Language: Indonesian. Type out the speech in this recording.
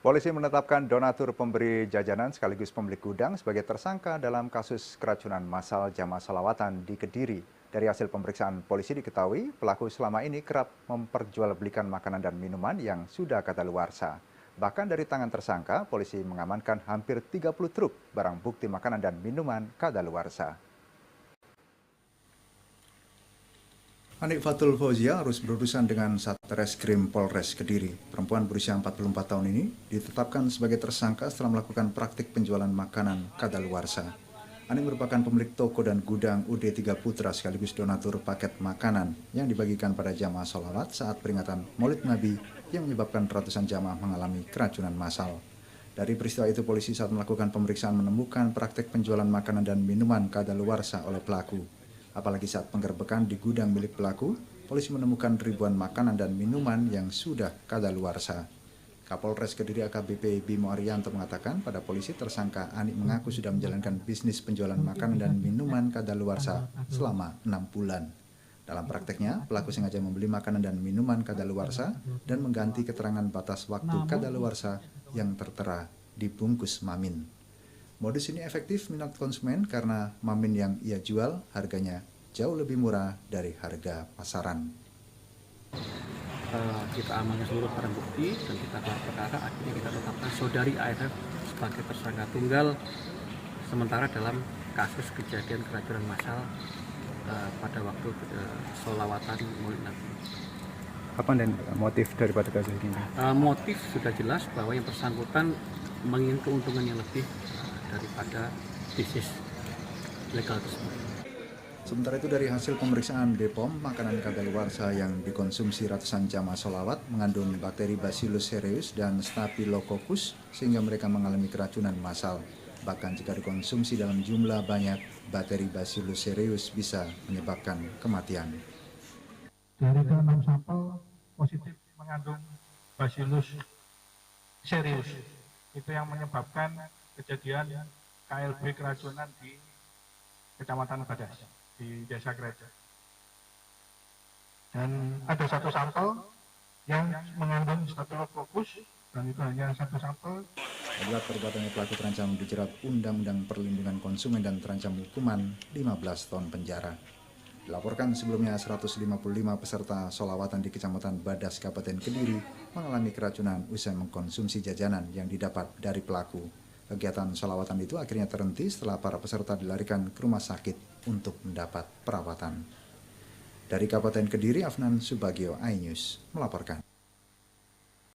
Polisi menetapkan donatur pemberi jajanan sekaligus pemilik gudang sebagai tersangka dalam kasus keracunan massal jamaah sholawatan di Kediri. Dari hasil pemeriksaan polisi diketahui pelaku selama ini kerap memperjualbelikan makanan dan minuman yang sudah kadaluarsa. Bahkan dari tangan tersangka, polisi mengamankan hampir 30 truk barang bukti makanan dan minuman kadaluarsa. Anik Fatul Fauzia harus berurusan dengan Satreskrim Polres Kediri. Perempuan berusia 44 tahun ini ditetapkan sebagai tersangka setelah melakukan praktik penjualan makanan kadaluarsa. Anik merupakan pemilik toko dan gudang UD3 Putra sekaligus donatur paket makanan yang dibagikan pada jamaah sholawat saat peringatan Maulid Nabi yang menyebabkan ratusan jamaah mengalami keracunan massal. Dari peristiwa itu, polisi saat melakukan pemeriksaan menemukan praktik penjualan makanan dan minuman kadaluarsa oleh pelaku. Apalagi saat penggerbekan di gudang milik pelaku, polisi menemukan ribuan makanan dan minuman yang sudah kadaluarsa. Kapolres Kediri AKBP Bimo Arianto mengatakan pada polisi tersangka Anik mengaku sudah menjalankan bisnis penjualan makanan dan minuman kadaluarsa selama 6 bulan. Dalam prakteknya, pelaku sengaja membeli makanan dan minuman kadaluarsa dan mengganti keterangan batas waktu kadaluarsa yang tertera di bungkus mamin. Modus ini efektif minat konsumen karena mamin yang ia jual harganya jauh lebih murah dari harga pasaran. Kita amankan seluruh barang bukti dan kita gelar perkara, akhirnya kita tetapkan saudari AFF sebagai tersangka tunggal sementara dalam kasus kejadian keracunan massal pada waktu sholawatan Maulid Nabi. Apa dan motif daripada kasus ini? Motif sudah jelas bahwa yang bersangkutan menginginkan keuntungan yang lebih daripada bisnis legal tersebut. Sementara itu dari hasil pemeriksaan BPOM, makanan kadaluarsa yang dikonsumsi ratusan jamaah sholawat mengandung bakteri Bacillus cereus dan Staphylococcus sehingga mereka mengalami keracunan massal. Bahkan jika dikonsumsi dalam jumlah banyak, bakteri Bacillus cereus bisa menyebabkan kematian. Dari ke-6 sampel positif mengandung Bacillus cereus, itu yang menyebabkan kejadian KLB keracunan di Kecamatan Badas, di Desa Gereja. Dan ada satu sampel yang mengandung Staphylococcus, dan itu hanya satu sampel. Akibat perbuatannya pelaku terancam dijerat Undang-Undang Perlindungan Konsumen dan terancam hukuman 15 tahun penjara. Dilaporkan sebelumnya 155 peserta sholawatan di Kecamatan Badas, Kabupaten Kediri mengalami keracunan usai mengkonsumsi jajanan yang didapat dari pelaku. Kegiatan sholawatan itu akhirnya terhenti setelah para peserta dilarikan ke rumah sakit untuk mendapat perawatan. Dari Kabupaten Kediri, Afnan Subagio, iNews melaporkan.